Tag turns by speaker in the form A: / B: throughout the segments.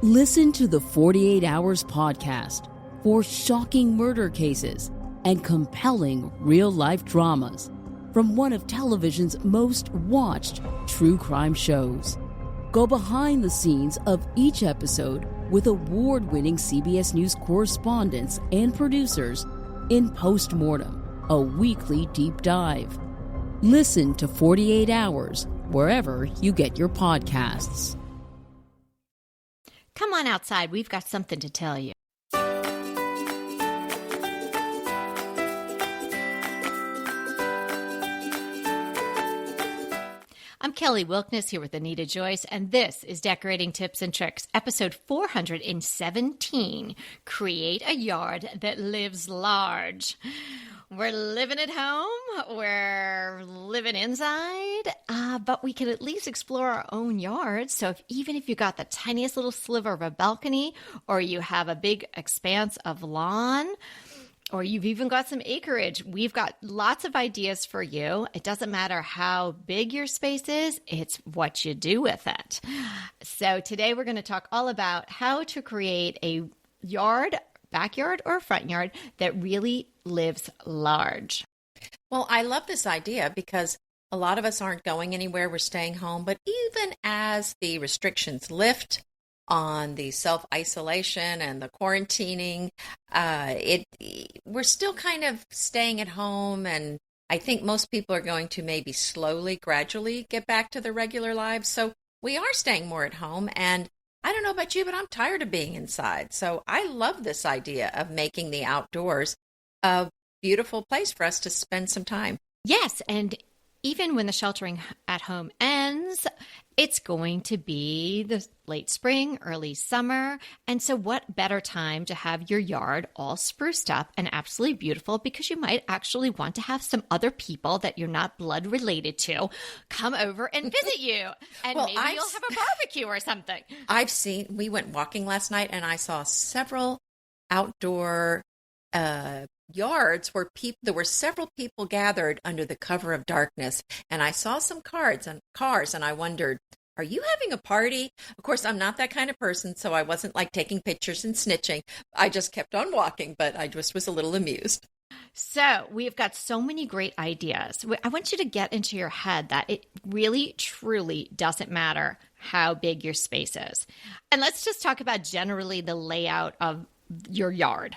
A: Listen to the 48 Hours podcast for shocking murder cases and compelling real-life dramas from one of television's most watched true crime shows. Go behind the scenes of each episode with award-winning CBS News correspondents and producers in Postmortem, a weekly deep dive. Listen to 48 Hours wherever you get your podcasts.
B: Come on outside. We've got something to tell you. I'm Kelly Wilkniss here with Anita Joyce, and this is Decorating Tips and Tricks, episode 417, Create a Yard That Lives Large. We're living at home, we're living inside, but we can at least explore our own yards. So even if you got the tiniest little sliver of a balcony, or you have a big expanse of lawn, or you've even got some acreage, we've got lots of ideas for you. It doesn't matter how big your space is, it's what you do with it. So today we're going to talk all about how to create a yard, backyard or front yard that really lives large.
C: Well, I love this idea because a lot of us aren't going anywhere. We're staying home. But even as the restrictions lift on the self-isolation and the quarantining, we're still kind of staying at home. And I think most people are going to maybe slowly, gradually get back to their regular lives. So we are staying more at home. And I don't know about you, but I'm tired of being inside. So I love this idea of making the outdoors a beautiful place for us to spend some time.
B: Yes, and even when the sheltering at home ends, it's going to be the late spring, early summer. And so what better time to have your yard all spruced up and absolutely beautiful, because you might actually want to have some other people that you're not blood related to come over and visit you. And
C: Well,
B: maybe you'll have a barbecue or something.
C: We went walking last night and I saw several outdoor yards where there were several people gathered under the cover of darkness. And I saw some cars and I wondered, are you having a party? Of course, I'm not that kind of person, so I wasn't like taking pictures and snitching. I just kept on walking, but I just was a little amused.
B: So we've got so many great ideas. I want you to get into your head that it really, truly doesn't matter how big your space is. And let's just talk about generally the layout of your yard.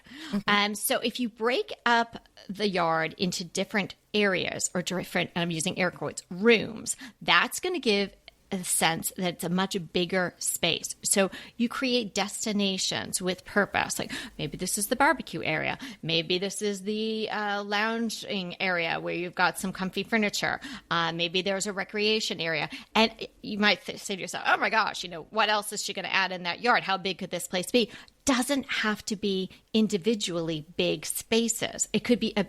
B: So if you break up the yard into different areas or different, and I'm using air quotes, rooms, that's going to give a sense that it's a much bigger space. So you create destinations with purpose. Like maybe this is the barbecue area. Maybe this is the lounging area where you've got some comfy furniture. Maybe there's a recreation area. And you might say to yourself, oh my gosh, what else is she going to add in that yard? How big could this place be? Doesn't have to be individually big spaces. It could be a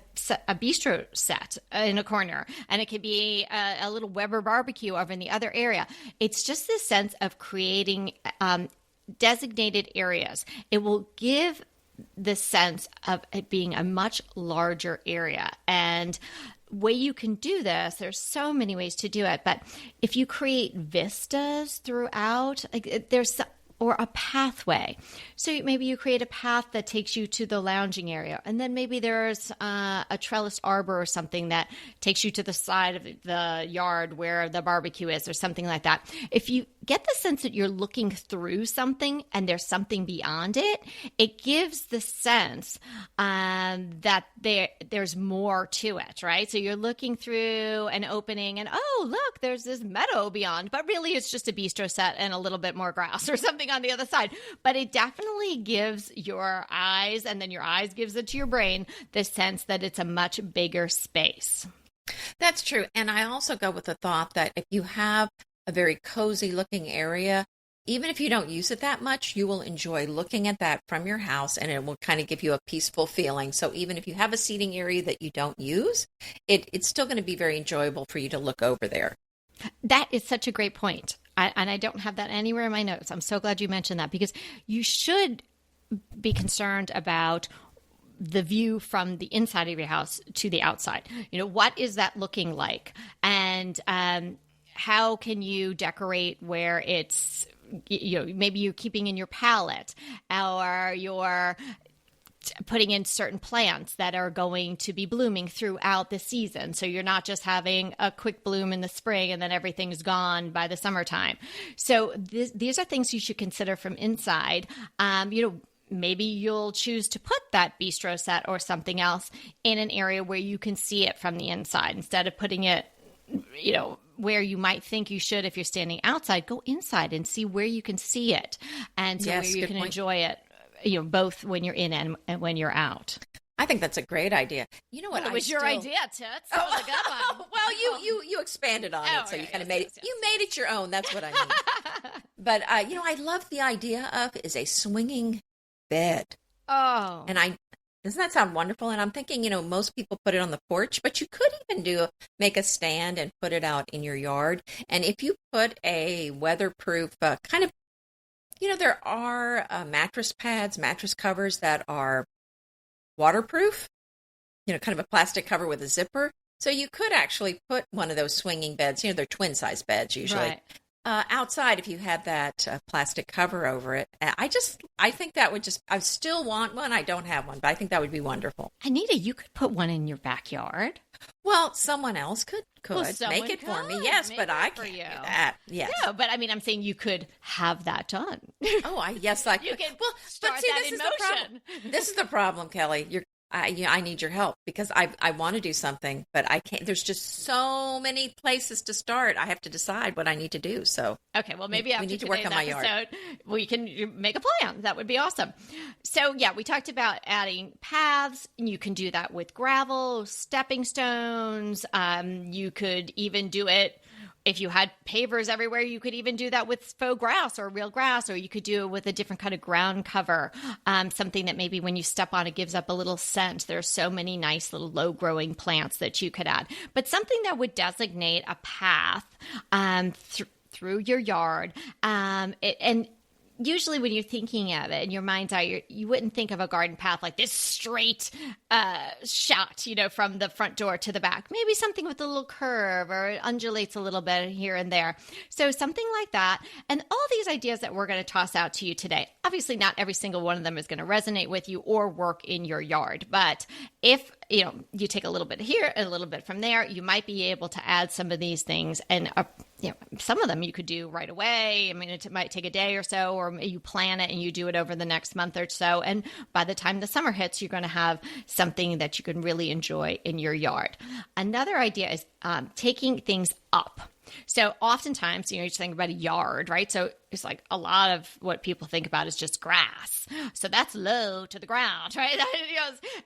B: bistro set in a corner, and it could be a little Weber barbecue over in the other area. It's just this sense of creating designated areas. It will give the sense of it being a much larger area. And way you can do this, there's so many ways to do it, but if you create vistas throughout, or a pathway. So maybe you create a path that takes you to the lounging area. And then maybe there's a trellis arbor or something that takes you to the side of the yard where the barbecue is or something like that. If you get the sense that you're looking through something and there's something beyond it, it gives the sense that there's more to it, right? So you're looking through an opening and, oh, look, there's this meadow beyond. But really, it's just a bistro set and a little bit more grass or something on the other side. But it definitely gives your eyes, and then your eyes gives it to your brain, the sense that it's a much bigger space.
C: That's true. And I also go with the thought that if you have a very cozy looking area, even if you don't use it that much, you will enjoy looking at that from your house, and it will kind of give you a peaceful feeling. So even if you have a seating area that you don't use, it's still going to be very enjoyable for you to look over there.
B: That is such a great point. And I don't have that anywhere in my notes. I'm so glad you mentioned that, because you should be concerned about the view from the inside of your house to the outside. What is that looking like? And how can you decorate where it's maybe you're keeping in your palette, or you're putting in certain plants that are going to be blooming throughout the season. So you're not just having a quick bloom in the spring and then everything's gone by the summertime. So these are things you should consider from inside. Maybe you'll choose to put that bistro set or something else in an area where you can see it from the inside instead of putting it, where you might think you should if you're standing outside. Go inside and see where you can see it, and so where you can enjoy it, both when you're in and when you're out.
C: I think that's a great idea. You know what?
B: It was your idea, Toots. That was a good one.
C: Well, you expanded on it, so you kind of made it. Yes. You made it your own. That's what I mean. But I love the idea of is a swinging bed.
B: Oh,
C: and doesn't that sound wonderful? And I'm thinking, most people put it on the porch, but you could even make a stand and put it out in your yard. And if you put a weatherproof kind of, there are mattress pads, mattress covers that are waterproof, kind of a plastic cover with a zipper. So you could actually put one of those swinging beds, they're twin size beds usually.
B: Right.
C: Outside, if you had that plastic cover over it. I think that would I still want one. I don't have one, but I think that would be wonderful.
B: Anita, you could put one in your backyard.
C: Well, someone else could make it for me. Yes, but I can't do that. Yes.
B: No, but I mean, I'm saying you could have that done.
C: Yes, I could.
B: You can start that in motion.
C: This is the problem, Kelly. I need your help because I want to do something, but I can't. There's just so many places to start. I have to decide what I need to do. So
B: okay, well maybe after
C: we need to work on my yard.
B: We can make a plan. That would be awesome. So yeah, we talked about adding paths, and you can do that with gravel, stepping stones. You could even do it. If you had pavers everywhere, you could even do that with faux grass or real grass, or you could do it with a different kind of ground cover, something that maybe when you step on it gives up a little scent. There are so many nice little low-growing plants that you could add. But something that would designate a path through your yard, and usually when you're thinking of it in your mind's eye, you wouldn't think of a garden path like this straight shot, from the front door to the back. Maybe something with a little curve or it undulates a little bit here and there. So something like that. And all these ideas that we're going to toss out to you today, obviously not every single one of them is going to resonate with you or work in your yard. But if you take a little bit here, a little bit from there, you might be able to add some of these things. And some of them you could do right away. I mean, it might take a day or so, or you plan it and you do it over the next month or so. And by the time the summer hits, you're going to have something that you can really enjoy in your yard. Another idea is taking things up. So oftentimes, you think about a yard, right? So it's like a lot of what people think about is just grass. So that's low to the ground, right?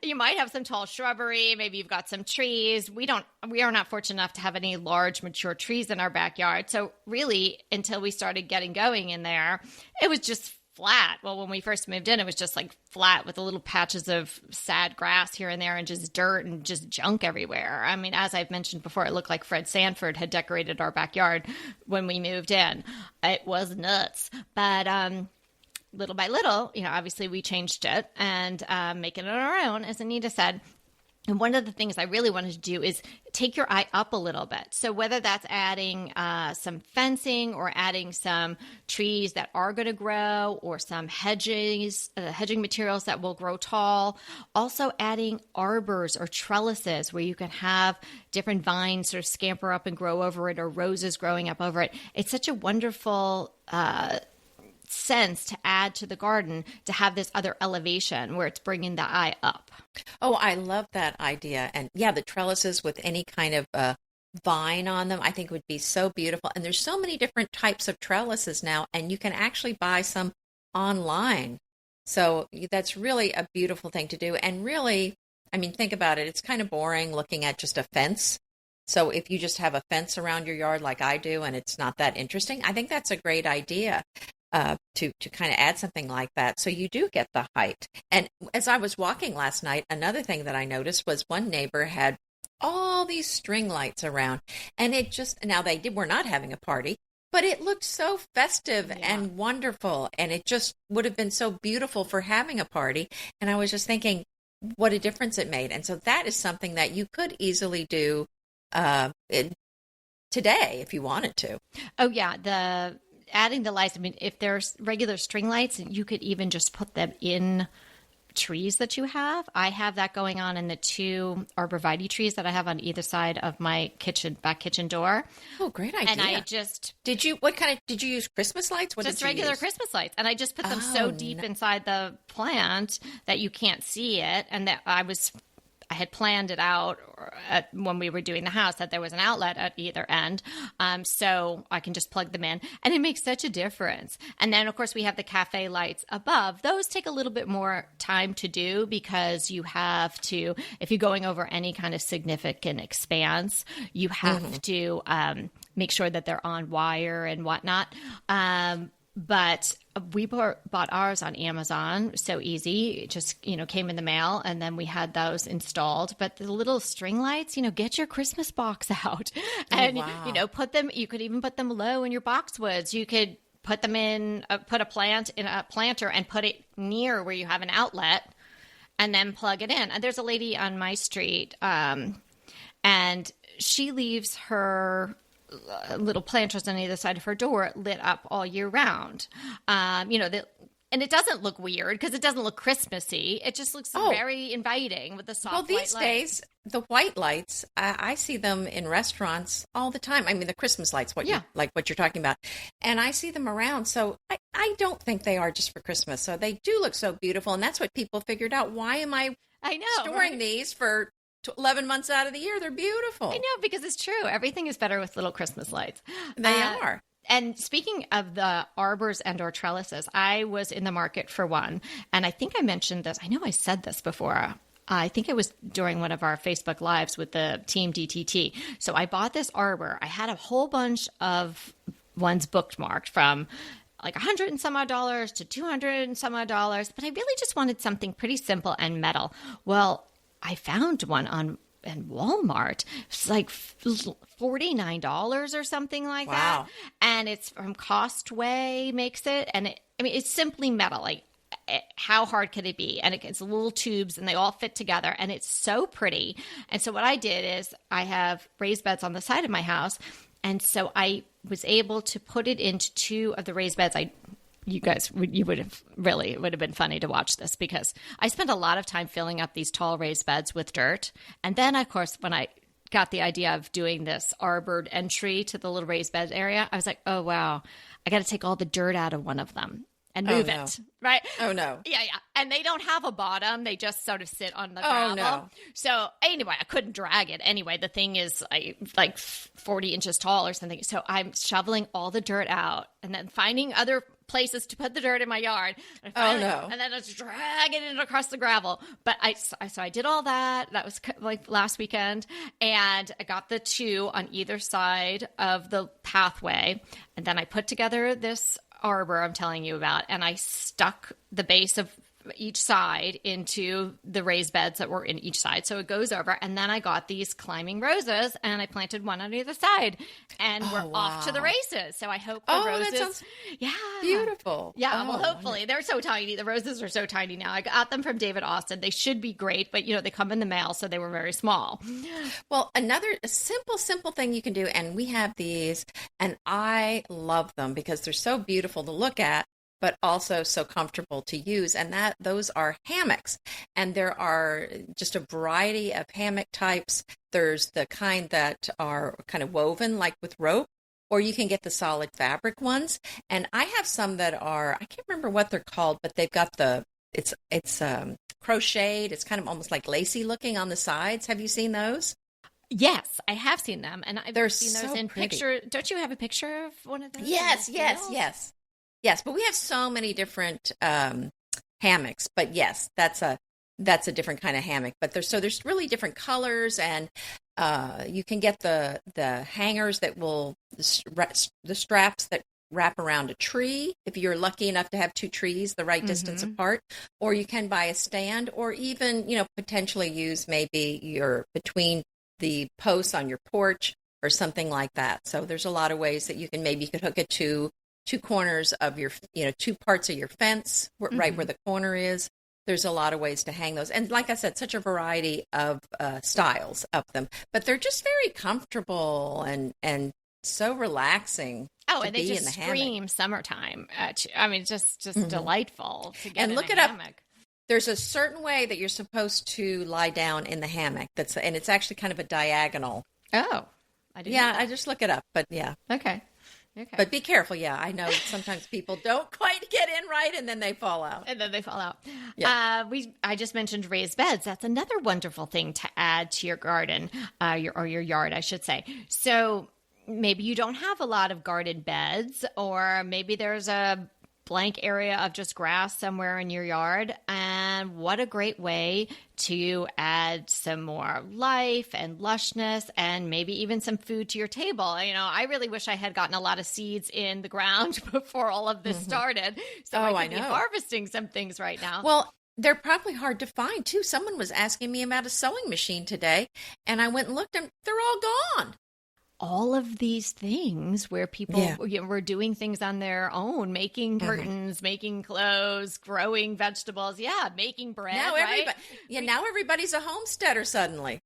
B: You might have some tall shrubbery. Maybe you've got some trees. We are not fortunate enough to have any large mature trees in our backyard. So really, until we started getting going in there, it was just flat. Well, when we first moved in, it was just like flat with the little patches of sad grass here and there and just dirt and just junk everywhere. I mean, as I've mentioned before, it looked like Fred Sanford had decorated our backyard when we moved in. It was nuts. But little by little, obviously we changed it and making it our own, as Anita said. And one of the things I really wanted to do is take your eye up a little bit. So whether that's adding some fencing or adding some trees that are going to grow or some hedging materials that will grow tall. Also adding arbors or trellises where you can have different vines sort of scamper up and grow over it, or roses growing up over it. It's such a wonderful sense to add to the garden to have this other elevation where it's bringing the eye up.
C: Oh, I love that idea. And yeah, the trellises with any kind of vine on them, I think would be so beautiful. And there's so many different types of trellises now, and you can actually buy some online. So that's really a beautiful thing to do. And really, I mean, think about it. It's kind of boring looking at just a fence. So if you just have a fence around your yard like I do, and it's not that interesting, I think that's a great idea. To kind of add something like that. So you do get the height. And as I was walking last night, another thing that I noticed was one neighbor had all these string lights around, and it just, now were not having a party, but it looked so festive and wonderful. And it just would have been so beautiful for having a party. And I was just thinking what a difference it made. And so that is something that you could easily do today if you wanted to.
B: Oh yeah. adding the lights, I mean, if there's regular string lights, you could even just put them in trees that you have. I have that going on in the 2 arborvitae trees that I have on either side of my back kitchen door.
C: Oh, great idea.
B: And I just...
C: did you use Christmas lights? What
B: just
C: did you
B: regular
C: use?
B: Christmas lights. And I just put them so deep inside the plant that you can't see it. And that I had planned it out when we were doing the house that there was an outlet at either end. So I can just plug them in, and it makes such a difference. And then, of course, we have the cafe lights above. Those take a little bit more time to do because you have to, if you're going over any kind of significant expanse, you have to make sure that they're on wire and whatnot. But we bought ours on Amazon. So easy. It just, came in the mail, and then we had those installed. But the little string lights, get your Christmas box out and, put them, you could even put them low in your boxwoods. You could put them in, put a plant in a planter and put it near where you have an outlet and then plug it in. And there's a lady on my street, and she leaves her little planters on either side of her door lit up all year round. And it doesn't look weird because it doesn't look Christmassy. It just looks very inviting with the soft white lights.
C: Well, these days, the white lights, I see them in restaurants all the time. I mean, the Christmas lights, what you're talking about. And I see them around. So I don't think they are just for Christmas. So they do look so beautiful. And that's what people figured out. Why am I storing these for 11 months out of the year? They're beautiful.
B: I know, because it's true. Everything is better with little Christmas lights.
C: They are.
B: And speaking of the arbors and or trellises, I was in the market for one. And I think I mentioned this. I know I said this before. I think it was during one of our Facebook Lives with the Team DTT. So I bought this arbor. I had a whole bunch of ones bookmarked from like $100 and some odd to $200 and some odd, but I really just wanted something pretty simple and metal. Well, I found one in Walmart. It's like $49 or something like that. And it's from Costway makes it. And it's simply metal. Like, how hard could it be? And it's little tubes and they all fit together and it's so pretty. And so what I did is I have raised beds on the side of my house. And so I was able to put it into 2 of the raised beds. It would have been funny to watch this because I spent a lot of time filling up these tall raised beds with dirt. And then, of course, when I got the idea of doing this arbored entry to the little raised bed area, I was like, oh, wow, I got to take all the dirt out of one of them and move it. Right?
C: Oh, no.
B: Yeah. And they don't have a bottom. They just sort of sit on the gravel.
C: No.
B: So anyway, I couldn't drag it. Anyway, the thing is like 40 inches tall or something. So I'm shoveling all the dirt out and then finding other places to put the dirt in my yard. And then I just drag it across the gravel. But I did all that. That was like last weekend. And I got the 2 on either side of the pathway. And then I put together this arbor I'm telling you about, and I stuck the base of each side into the raised beds that were in each side. So it goes over. And then I got these climbing roses and I planted one on either side and we're off to the races. So I hope the roses.
C: That sounds beautiful.
B: Yeah. Well, hopefully they're so tiny. The roses are so tiny now. I got them from David Austin. They should be great, but they come in the mail. So they were very small.
C: Well, another simple thing you can do. And we have these and I love them because they're so beautiful to look at, but also so comfortable to use. And those are hammocks. And there are just a variety of hammock types. There's the kind that are kind of woven like with rope, or you can get the solid fabric ones. And I have some that are, I can't remember what they're called, but they've got it's crocheted. It's kind of almost like lacy looking on the sides. Have you seen those?
B: Yes, I have seen them. And I've
C: They're
B: seen those
C: so
B: in
C: pretty.
B: Picture. Don't you have a picture of one of those?
C: Yes, but we have so many different hammocks. But yes, that's a different kind of hammock. But there's really different colors, and you can get the hangers that will the straps that wrap around a tree if you're lucky enough to have 2 trees the right distance apart, or you can buy a stand, or even potentially use maybe between the posts on your porch or something like that. So there's a lot of ways that you could hook it to 2 corners of your, 2 parts of your fence, right where the corner is. There's a lot of ways to hang those. And like I said, such a variety of styles of them. But they're just very comfortable and so relaxing.
B: Oh,
C: to
B: and they
C: be
B: just
C: in the
B: scream
C: hammock.
B: summertime. I mean, just delightful to get
C: And
B: in
C: look
B: a
C: it up.
B: hammock.
C: There's a certain way that you're supposed to lie down in the hammock. And it's actually kind of a diagonal.
B: Oh, I didn't know
C: Yeah,
B: that.
C: I just look it up. But yeah.
B: Okay. Okay.
C: But be careful. Yeah, I know sometimes people don't quite get in right and then they fall out.
B: And then they fall out.
C: Yeah.
B: I just mentioned raised beds. That's another wonderful thing to add to your garden, your yard, I should say. So maybe you don't have a lot of garden beds, or maybe there's a blank area of just grass somewhere in your yard. And what a great way to add some more life and lushness and maybe even some food to your table. You know, I really wish I had gotten a lot of seeds in the ground before all of this started. So I could be harvesting some things right now.
C: Well, they're probably hard to find too. Someone was asking me about a sewing machine today, and I went and looked, and they're all gone.
B: All of these things where people were doing things on their own, making curtains, making clothes, growing vegetables, making bread.
C: Now everybody's a homesteader suddenly.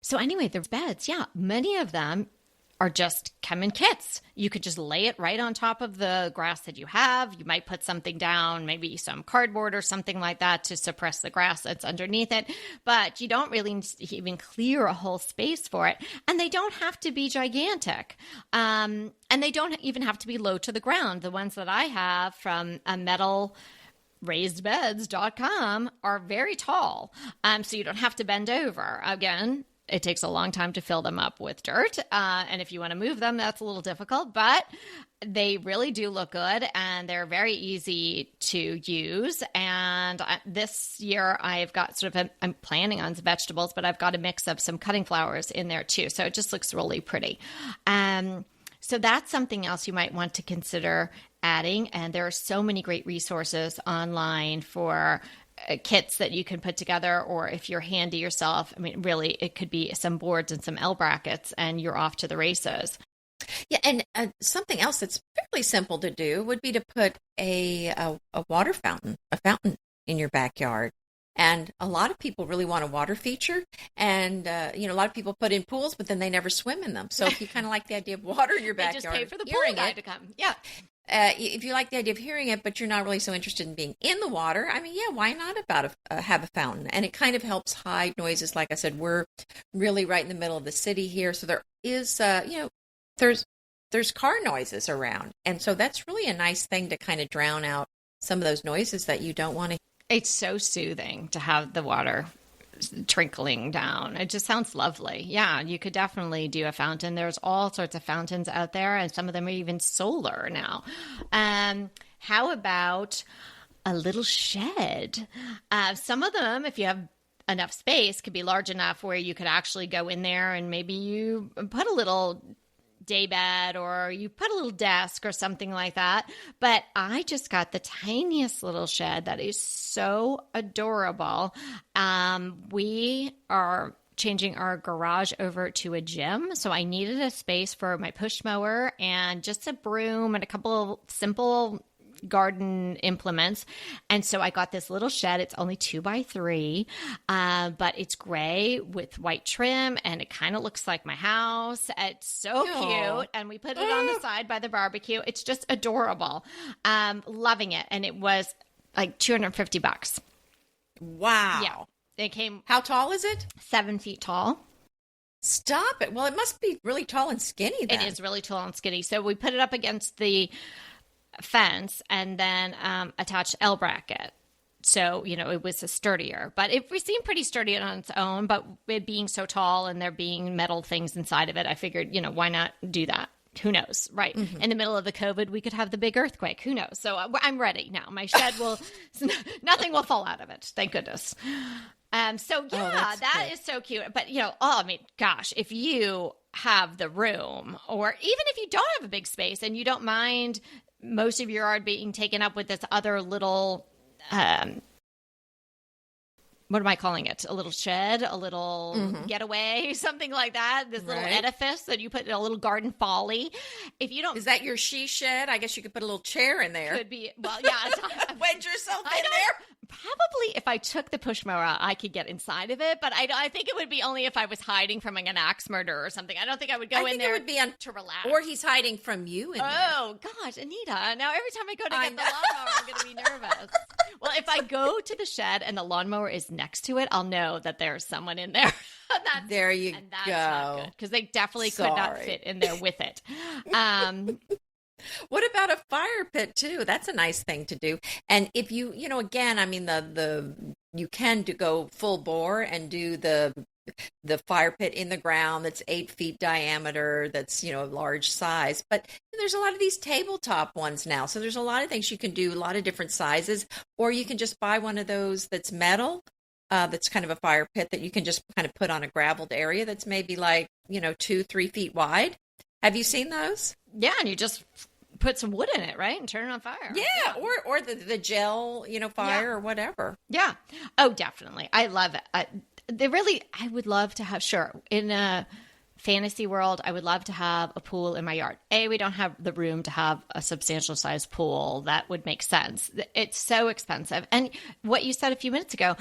B: So anyway, the beds, many of them are just come in kits. You could just lay it right on top of the grass that you have. You might put something down, maybe some cardboard or something like that to suppress the grass that's underneath it. But you don't really even clear a whole space for it. And they don't have to be gigantic. And they don't even have to be low to the ground. The ones that I have from a metal raisedbeds.com are very tall. So you don't have to bend over. Again, it takes a long time to fill them up with dirt. And if you want to move them, that's a little difficult, but they really do look good and they're very easy to use. And this year I've got I'm planning on some vegetables, but I've got a mix of some cutting flowers in there too. So it just looks really pretty. So that's something else you might want to consider adding. And there are so many great resources online for kits that you can put together, or if you're handy yourself, I mean, really, it could be some boards and some L brackets and you're off to the races.
C: Yeah, and something else that's fairly simple to do would be to put a water fountain, in your backyard. And a lot of people really want a water feature. And, a lot of people put in pools, but then they never swim in them. So if you kind of like the idea of water in your backyard,
B: just pay for the pool guy to come. Yeah.
C: If you like the idea of hearing it, but you're not really so interested in being in the water, I mean, why not have a fountain? And it kind of helps hide noises. Like I said, we're really right in the middle of the city here. So there is, there's car noises around. And so that's really a nice thing to kind of drown out some of those noises that you don't want to hear.
B: It's so soothing to have the water trickling down. It just sounds lovely. Yeah, you could definitely do a fountain. There's all sorts of fountains out there, and some of them are even solar now. How about a little shed? Some of them, if you have enough space, could be large enough where you could actually go in there and maybe you put a little day bed or you put a little desk or something like that. But I just got the tiniest little shed that is so adorable. We are changing our garage over to a gym. So I needed a space for my push mower and just a broom and a couple of simple garden implements. And so I got this little shed. It's only 2x3, but it's gray with white trim and it kind of looks like my house. It's so cute. And we put it on the side by the barbecue. It's just adorable. Loving it. And it was like $250.
C: Wow.
B: Yeah. It came.
C: How tall is it?
B: 7 feet tall.
C: Stop it. Well, it must be really tall and skinny then.
B: It is really tall and skinny. So we put it up against the fence and then attached L bracket. So, it was sturdier, but it seemed pretty sturdy on its own, but it being so tall and there being metal things inside of it, I figured, why not do that? Who knows? Right. Mm-hmm. In the middle of the COVID, we could have the big earthquake. Who knows? So I'm ready now. My shed nothing will fall out of it. Thank goodness. That is so cute. But, gosh, if you have the room, or even if you don't have a big space and you don't mind most of your yard being taken up with this other little, what am I calling it? A little shed, a little getaway, something like that. This little edifice that you put in a little garden folly. If you don't,
C: is that your she shed? I guess you could put a little chair in there.
B: Could be. Well, yeah.
C: Wedge yourself in there.
B: Probably if I took the push mower out, I could get inside of it, but I think it would be only if I was hiding from like an axe murderer or something. I don't think I would go in there to relax.
C: Or he's hiding from you in there.
B: Oh, gosh, Anita. Now, every time I go to get the lawnmower, I'm going to be nervous. Well, if I go to the shed and the lawnmower is next to it, I'll know that there's someone in there.
C: There you go.
B: Because they definitely could not fit in there with it.
C: What about a fire pit too? That's a nice thing to do. And if you again, I mean, you can go full bore and do the fire pit in the ground that's 8 feet diameter, that's large size. But there's a lot of these tabletop ones now, so there's a lot of things you can do, a lot of different sizes, or you can just buy one of those that's metal. That's kind of a fire pit that you can just kind of put on a graveled area that's maybe like 2-3 feet wide. Have you seen those?
B: Yeah, and you just put some wood in it, right? And turn it on fire.
C: Yeah. Or the gel, fire or whatever.
B: Yeah. Oh, definitely. I love it. I would love to have, in a fantasy world, I would love to have a pool in my yard. We don't have the room to have a substantial size pool. That would make sense. It's so expensive. And what you said a few minutes ago,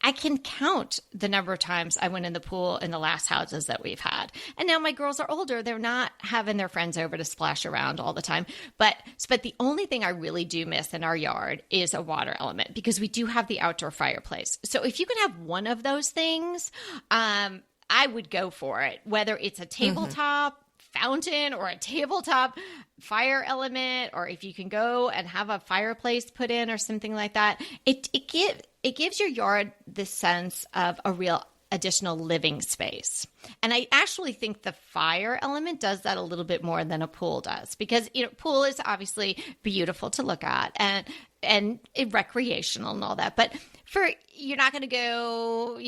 B: I can count the number of times I went in the pool in the last houses that we've had. And now my girls are older. They're not having their friends over to splash around all the time. But the only thing I really do miss in our yard is a water element, because we do have the outdoor fireplace. So if you can have one of those things, I would go for it, whether it's a tabletop fountain or a tabletop fire element, or if you can go and have a fireplace put in or something like that. It gives your yard this sense of a real additional living space. And I actually think the fire element does that a little bit more than a pool does, because pool is obviously beautiful to look at and recreational and all that, but you're not going to go,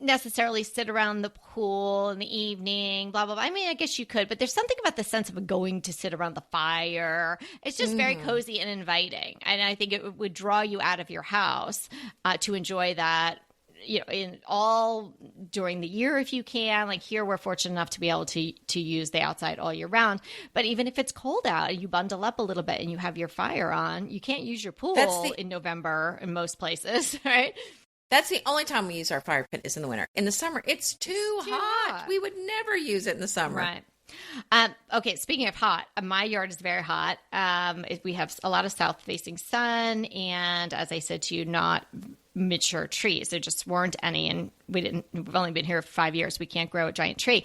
B: necessarily sit around the pool in the evening, blah, blah, blah. I mean, I guess you could, but there's something about the sense of going to sit around the fire. It's just very cozy and inviting. And I think it would draw you out of your house to enjoy that, in all during the year if you can. Like here, we're fortunate enough to be able to use the outside all year round. But even if it's cold out, you bundle up a little bit and you have your fire on, you can't use your pool in November in most places, right?
C: That's the only time we use our fire pit is in the winter. In the summer, it's too hot. We would never use it in the summer.
B: Right. Okay, speaking of hot, my yard is very hot. We have a lot of south-facing sun, and as I said to you, not mature trees. There just weren't any, and we've only been here for 5 years. We can't grow a giant tree.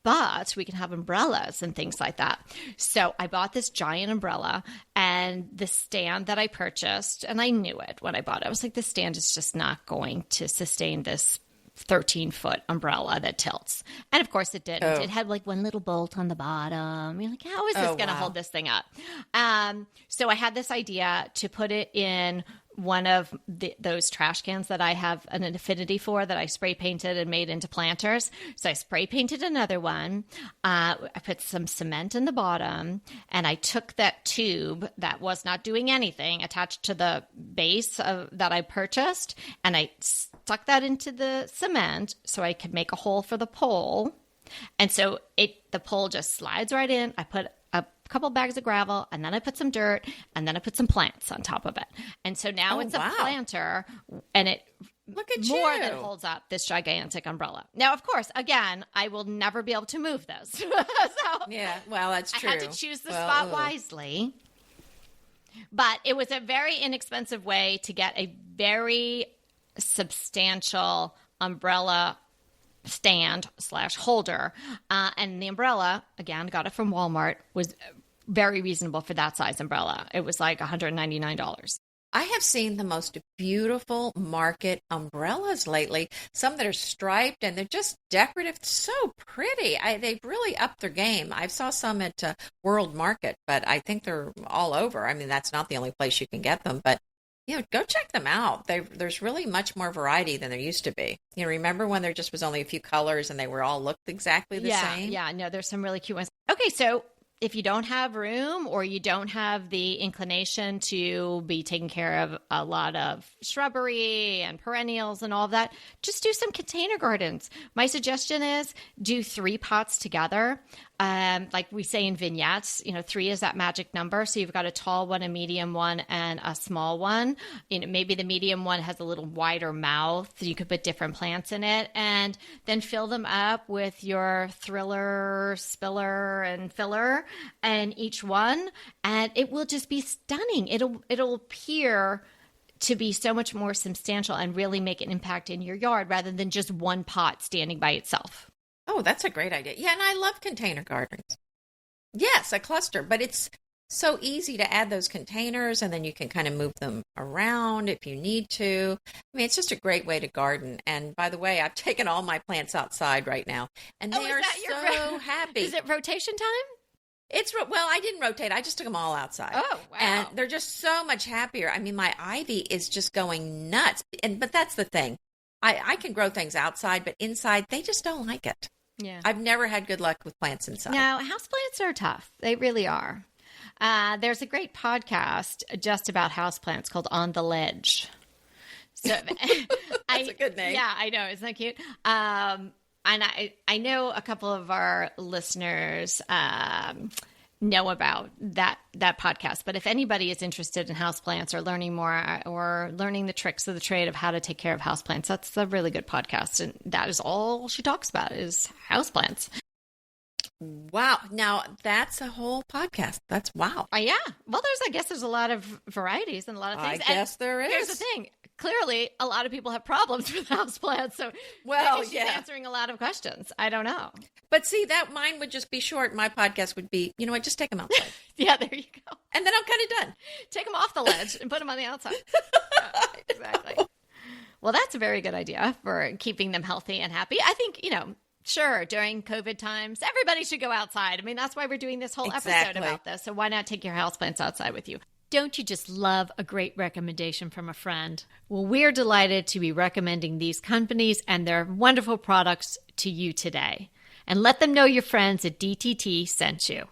B: But we can have umbrellas and things like that. So I bought this giant umbrella, and the stand that I purchased, and I knew it when I bought it. I was like, this stand is just not going to sustain this 13-foot umbrella that tilts. And of course it didn't. It had like one little bolt on the bottom. You're like, how is this going to hold this thing up? So I had this idea to put it in one of those trash cans that I have an affinity for, that I spray painted and made into planters. So I spray painted another one. I put some cement in the bottom, and I took that tube that was not doing anything attached to the base that I purchased, and I stuck that into the cement so I could make a hole for the pole. And so the pole just slides right in. I put a couple bags of gravel, and then I put some dirt, and then I put some plants on top of it. And so now it's a planter, and it more than holds up this gigantic umbrella. Now, of course, again, I will never be able to move this.
C: Yeah, well, that's true.
B: I had to choose the spot wisely. But it was a very inexpensive way to get a very substantial umbrella stand / holder. And the umbrella, again, got it from Walmart, was very reasonable for that size umbrella. It was like $199.
C: I have seen the most beautiful market umbrellas lately, some that are striped and they're just decorative, so pretty. They've really upped their game. I saw some at World Market, but I think they're all over. I mean, that's not the only place you can get them, but go check them out. There's really much more variety than there used to be. Remember when there just was only a few colors and they were all looked exactly the same?
B: Yeah, no, there's some really cute ones. Okay, so if you don't have room or you don't have the inclination to be taking care of a lot of shrubbery and perennials and all of that, just do some container gardens. My suggestion is do 3 pots together. Like we say in vignettes, 3 is that magic number. So you've got a tall one, a medium one, and a small one. Maybe the medium one has a little wider mouth. You could put different plants in it, and then fill them up with your thriller, spiller, and filler, and each one, and it will just be stunning. It'll appear to be so much more substantial and really make an impact in your yard rather than just one pot standing by itself.
C: Oh, that's a great idea. Yeah, and I love container gardens. Yes, a cluster, but it's so easy to add those containers, and then you can kind of move them around if you need to. I mean, it's just a great way to garden. And by the way, I've taken all my plants outside right now, and they are so happy.
B: Is it rotation time?
C: Well, I didn't rotate. I just took them all outside.
B: Oh, wow.
C: And they're just so much happier. I mean, my ivy is just going nuts. But that's the thing. I can grow things outside, but inside, they just don't like it.
B: Yeah.
C: I've never had good luck with plants inside.
B: No, houseplants are tough. They really are. There's a great podcast just about houseplants called On the Ledge. So
C: That's a good name.
B: Yeah, I know. Isn't that cute? And I know a couple of our listeners know about that podcast. But if anybody is interested in houseplants or learning more or learning the tricks of the trade of how to take care of houseplants, that's a really good podcast. And that is all she talks about is houseplants.
C: Wow. Now, that's a whole podcast. That's wow.
B: Yeah. Well, I guess there's a lot of varieties and a lot of things.
C: I guess there is.
B: Here's the thing. Clearly, a lot of people have problems with houseplants. So maybe she's answering a lot of questions. I don't know.
C: But see, that mine would just be short. My podcast would be, you know what, just take them outside.
B: Yeah, there you go.
C: And then I'm kind of done.
B: Take them off the ledge and put them on the outside. Yeah, exactly. Well, that's a very good idea for keeping them healthy and happy. I think, sure, during COVID times, everybody should go outside. I mean, that's why we're doing this whole episode about this. So why not take your houseplants outside with you? Don't you just love a great recommendation from a friend? Well, we're delighted to be recommending these companies and their wonderful products to you today. And let them know your friends at DTT sent you.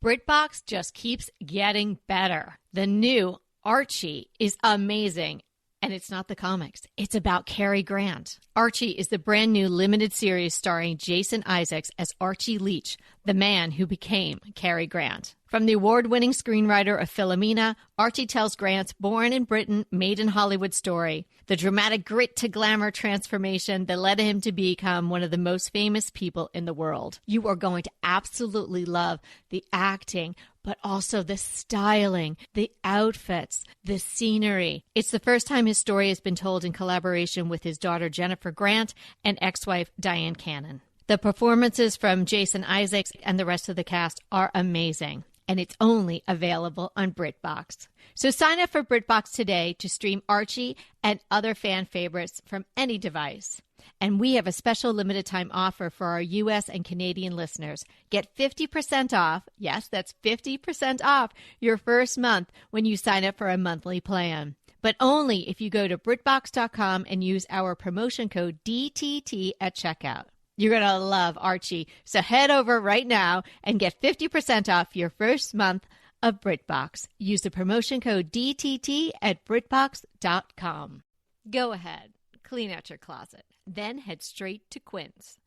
B: BritBox just keeps getting better. The new Archie is amazing. And it's not the comics. It's about Cary Grant. Archie is the brand new limited series starring Jason Isaacs as Archie Leach, the man who became Cary Grant. From the award-winning screenwriter of Philomena, Archie tells Grant's born in Britain, made in Hollywood story, the dramatic grit to glamour transformation that led him to become one of the most famous people in the world. You are going to absolutely love the acting, but also the styling, the outfits, the scenery. It's the first time his story has been told in collaboration with his daughter Jennifer Grant and ex-wife Diane Cannon. The performances from Jason Isaacs and the rest of the cast are amazing, and it's only available on BritBox. So sign up for BritBox today to stream Archie and other fan favorites from any device. And we have a special limited time offer for our U.S. and Canadian listeners. Get 50% off, yes, that's 50% off your first month when you sign up for a monthly plan. But only if you go to BritBox.com and use our promotion code DTT at checkout. You're going to love Archie. So head over right now and get 50% off your first month of BritBox. Use the promotion code DTT at BritBox.com. Go ahead, clean out your closet, then head straight to Quince.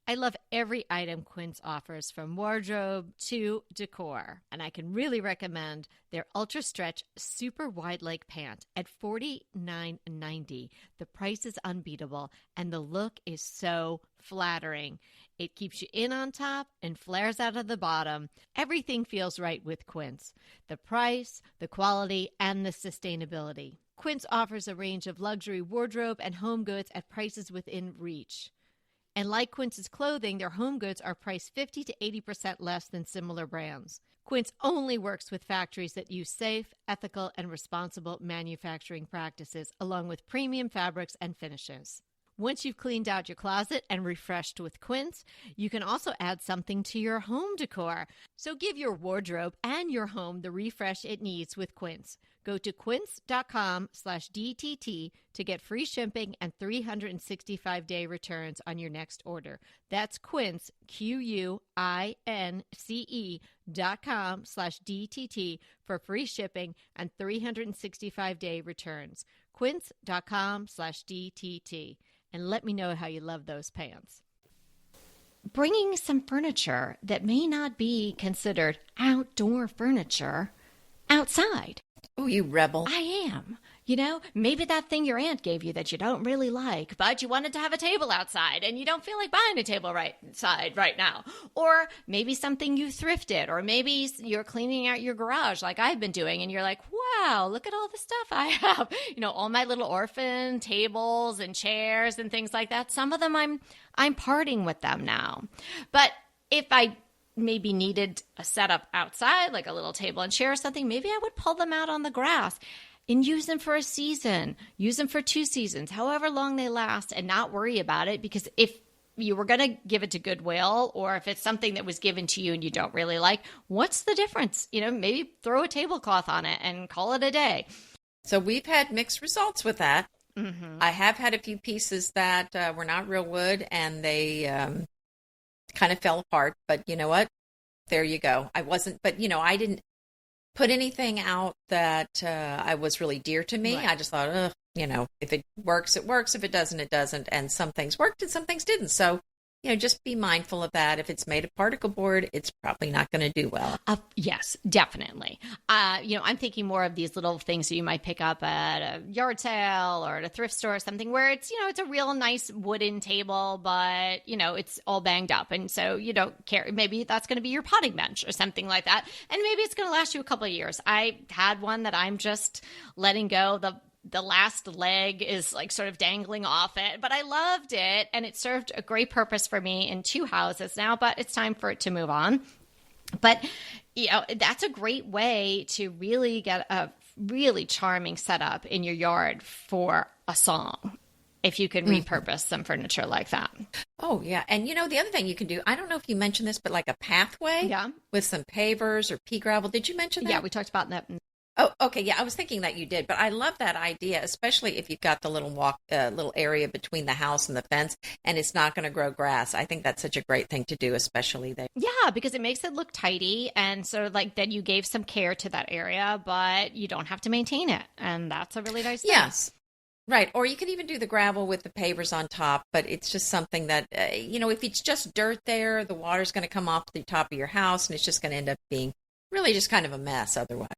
B: I love every item Quince offers, from wardrobe to decor. And I can really recommend their Ultra Stretch Super Wide Leg Pant at $49.90. The price is unbeatable, and the look is so flattering. It keeps you in on top and flares out of the bottom. Everything feels right with Quince. The price, the quality, and the sustainability. Quince offers a range of luxury wardrobe and home goods at prices within reach. And like Quince's clothing, their home goods are priced 50 to 80% less than similar brands. Quince only works with factories that use safe, ethical, and responsible manufacturing practices, along with premium fabrics and finishes. Once you've cleaned out your closet and refreshed with Quince, you can also add something to your home decor. So give your wardrobe and your home the refresh it needs with Quince. Go to quince.com/DTT to get free shipping and 365-day returns on your next order. That's Quince, QUINCE.com/DTT for free shipping and 365-day returns. Quince.com/DTT. And let me know how you love those pants. Bringing some furniture that may not be considered outdoor furniture outside.
C: Oh, you rebel.
B: I am. You know, maybe that thing your aunt gave you that you don't really like, but you wanted to have a table outside and you don't feel like buying a table outside right now. Or maybe something you thrifted, or maybe you're cleaning out your garage like I've been doing and you're like, wow, look at all the stuff I have. You know, all my little orphan tables and chairs and things like that. Some of them I'm parting with them now. But if I maybe needed a setup outside, like a little table and chair or something, maybe I would pull them out on the grass and use them for a season, use them for 2 seasons, however long they last, and not worry about it. Because if you were going to give it to Goodwill, or if it's something that was given to you and you don't really like, what's the difference? You know, maybe throw a tablecloth on it and call it a day.
C: So we've had mixed results with that.
B: Mm-hmm.
C: I have had a few pieces that were not real wood, and they kind of fell apart. But you know what? There you go. I didn't put anything out that I was really dear to me.
B: Right.
C: I just thought, if it works, it works. If it doesn't, it doesn't. And some things worked and some things didn't. So, just be mindful of that. If it's made of particle board, it's probably not going to do well.
B: Yes, definitely. I'm thinking more of these little things that you might pick up at a yard sale or at a thrift store or something, where it's, it's a real nice wooden table, but, it's all banged up. And so you don't care. Maybe that's going to be your potting bench or something like that. And maybe it's going to last you a couple of years. I had one that I'm just letting go. The last leg is like sort of dangling off it, but I loved it, and it served a great purpose for me in 2 houses now, but it's time for it to move on. But, that's a great way to really get a really charming setup in your yard for a song, if you can repurpose some furniture like that.
C: Oh, yeah. And, the other thing you can do, I don't know if you mentioned this, but like a pathway with some pavers or pea gravel. Did you mention that?
B: Yeah, we talked about that.
C: Oh, okay. Yeah, I was thinking that you did, but I love that idea, especially if you've got the little little area between the house and the fence, and it's not going to grow grass. I think that's such a great thing to do, especially there.
B: Yeah, because it makes it look tidy, and sort of like that you gave some care to that area, but you don't have to maintain it, and that's a really nice thing.
C: Yes. Right. Or you could even do the gravel with the pavers on top, but it's just something that, if it's just dirt there, the water's going to come off the top of your house, and it's just going to end up being really just kind of a mess otherwise.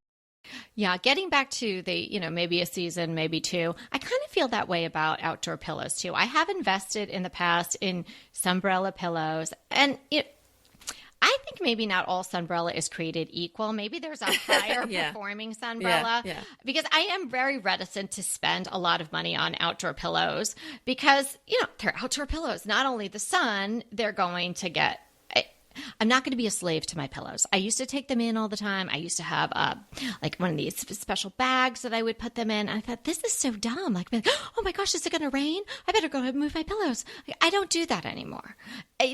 B: Yeah, getting back to the, maybe a season, maybe 2, I kind of feel that way about outdoor pillows too. I have invested in the past in Sunbrella pillows, and I think maybe not all Sunbrella is created equal. Maybe there's a higher performing Sunbrella, because I am very reticent to spend a lot of money on outdoor pillows because, they're outdoor pillows. Not only the sun, they're going to get I'm not going to be a slave to my pillows. I used to take them in all the time. I used to have like one of these special bags that I would put them in. And I thought, this is so dumb. Like, oh my gosh, is it going to rain? I better go ahead and move my pillows. I don't do that anymore.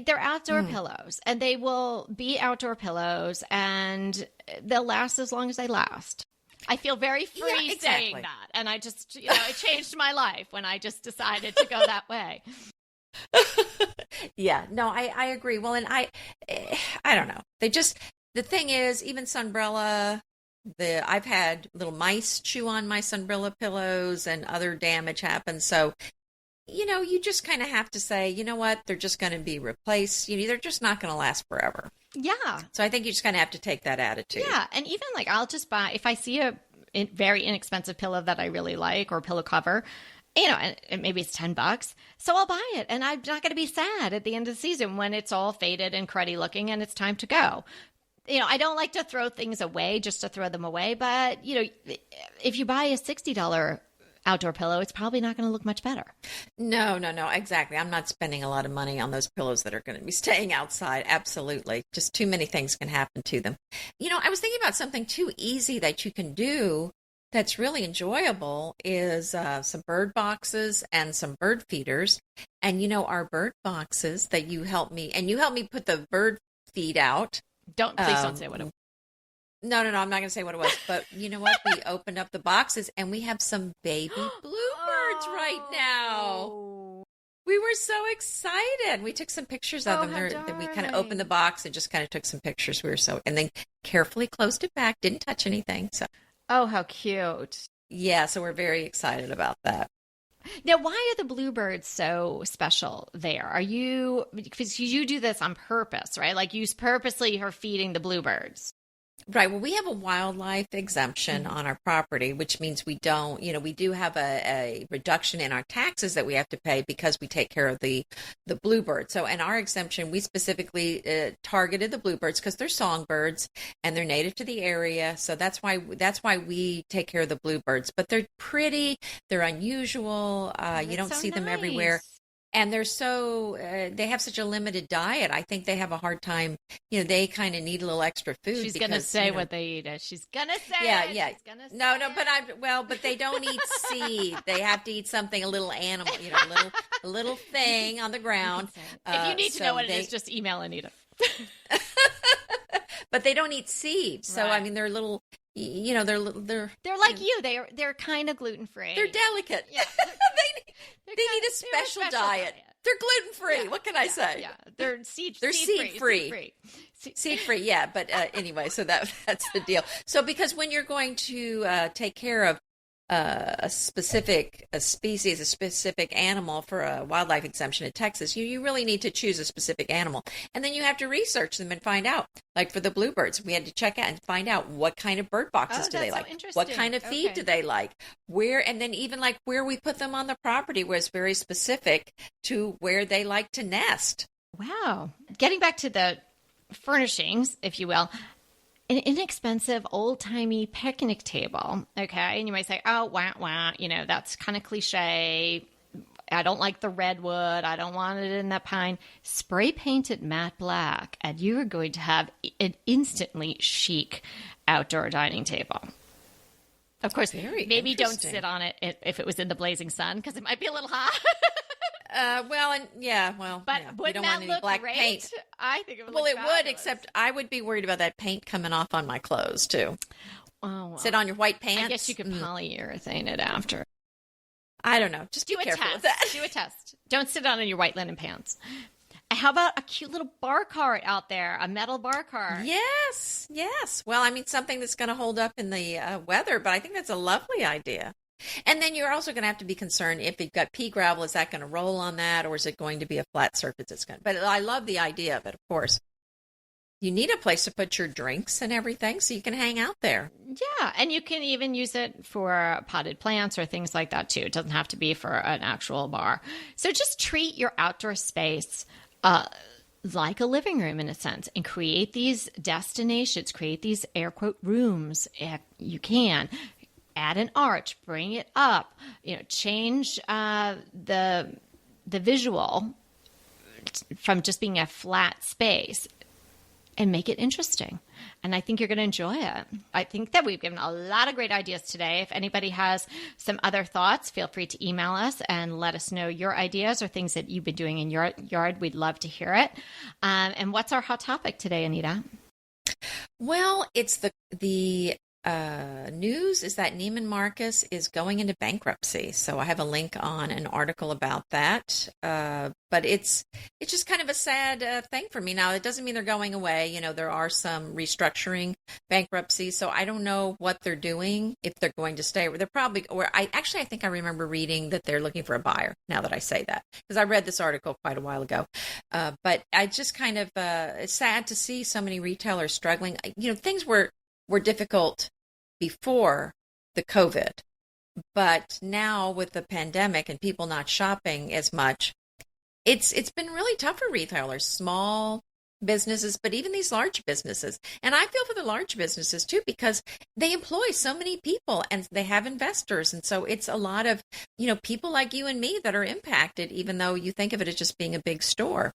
B: They're outdoor pillows, and they will be outdoor pillows, and they'll last as long as they last. I feel very free saying that. And I just, it changed my life when I just decided to go that way.
C: Yeah, no, I agree. Well, and I don't know. The thing is, even Sunbrella, I've had little mice chew on my Sunbrella pillows and other damage happen. So, you just kind of have to say, you know what, they're just going to be replaced. They're just not going to last forever.
B: Yeah.
C: So I think you just kind of have to take that attitude.
B: Yeah. And even like, I'll just buy, if I see a very inexpensive pillow that I really like, or pillow cover, and maybe it's $10, so I'll buy it. And I'm not going to be sad at the end of the season when it's all faded and cruddy looking and it's time to go. I don't like to throw things away just to throw them away. But, if you buy a $60 outdoor pillow, it's probably not going to look much better.
C: No, exactly. I'm not spending a lot of money on those pillows that are going to be staying outside. Absolutely. Just too many things can happen to them. I was thinking about something too easy that you can do that's really enjoyable is some bird boxes and some bird feeders. And our bird boxes that you helped me, and you helped me put the bird feed out.
B: Please don't say what it was.
C: No, I'm not going to say what it was. But you know what? We opened up the boxes and we have some baby bluebirds right now. We were so excited. We took some pictures of them. Then we kind of opened the box and just kind of took some pictures. And then carefully closed it back. Didn't touch anything. So.
B: Oh, how cute.
C: Yeah, so we're very excited about that.
B: Now, why are the bluebirds so special there? Because you do this on purpose, right? Like you purposely are feeding the bluebirds.
C: Right. Well, we have a wildlife exemption on our property, which means we don't, we do have a reduction in our taxes that we have to pay because we take care of the bluebirds. So in our exemption, we specifically targeted the bluebirds because they're songbirds and they're native to the area. So that's why we take care of the bluebirds. But they're pretty, they're unusual. You don't see them everywhere. And they're they have such a limited diet. I think they have a hard time, they kind of need a little extra food.
B: She's going to say what they eat. She's going to say
C: yeah,
B: it.
C: Yeah.
B: No,
C: but they don't eat seed. They have to eat something, a little animal, a little thing on the ground.
B: If you need to know what it is, just email Anita.
C: But they don't eat seeds. So,
B: right.
C: They're little, they're
B: like you. They're kind of gluten-free.
C: They're delicate. Yeah. They need a special diet. They're gluten-free. Yeah. What can I say?
B: Yeah, they're seed-free.
C: Seed-free, yeah. But anyway, so that's the deal. So because when you're going to take care of a specific species, a specific animal for a wildlife exemption in Texas, you really need to choose a specific animal. And then you have to research them and find out. Like for the bluebirds, we had to check out and find out what kind of bird boxes do they like, what kind of feed do they like, and then even like where we put them on the property was very specific to where they like to nest.
B: Wow. Getting back to the furnishings, if you will, an inexpensive old-timey picnic table, okay? And you might say, oh, wah, that's kind of cliche. I don't like the redwood. I don't want it in that pine. Spray paint it matte black, and you are going to have an instantly chic outdoor dining table. Of course, maybe don't sit on it if it was in the blazing sun, because it might be a little hot.
C: But you don't want any black
B: great?
C: paint.
B: I think it would.
C: Well, it would, except I would be worried about that paint coming off on my clothes too.
B: Oh, well.
C: Sit on your white pants.
B: I guess you could polyurethane it after.
C: I don't know. Just
B: do
C: be
B: a
C: careful
B: test.
C: with that.
B: Do a test. Don't sit on in your white linen pants. How about a cute little bar cart out there, a metal bar cart?
C: Yes. Well, something that's going to hold up in the weather, but I think that's a lovely idea. And then you're also going to have to be concerned if you've got pea gravel, is that going to roll on that, or is it going to be a flat surface? But I love the idea of it, of course. You need a place to put your drinks and everything so you can hang out there.
B: Yeah, and you can even use it for potted plants or things like that too. It doesn't have to be for an actual bar. So just treat your outdoor space like a living room in a sense, and create these destinations, create these air quote rooms if you can. Add an arch, bring it up, change the visual from just being a flat space and make it interesting. And I think you're going to enjoy it. I think that we've given a lot of great ideas today. If anybody has some other thoughts, feel free to email us and let us know your ideas or things that you've been doing in your yard. We'd love to hear it. And what's our hot topic today, Anita?
C: Well, it's the news is that Neiman Marcus is going into bankruptcy. So I have a link on an article about that. But it's just kind of a sad thing for me. Now, it doesn't mean they're going away. There are some restructuring bankruptcies. So I don't know what they're doing, if they're going to stay. They're probably, I think I remember reading that they're looking for a buyer, now that I say that, because I read this article quite a while ago. But I just kind of, it's sad to see so many retailers struggling. Things were difficult before the COVID, but now with the pandemic and people not shopping as much, it's been really tough for retailers, small businesses, but even these large businesses. And I feel for the large businesses too, because they employ so many people and they have investors. And so it's a lot of, people like you and me that are impacted, even though you think of it as just being a big store.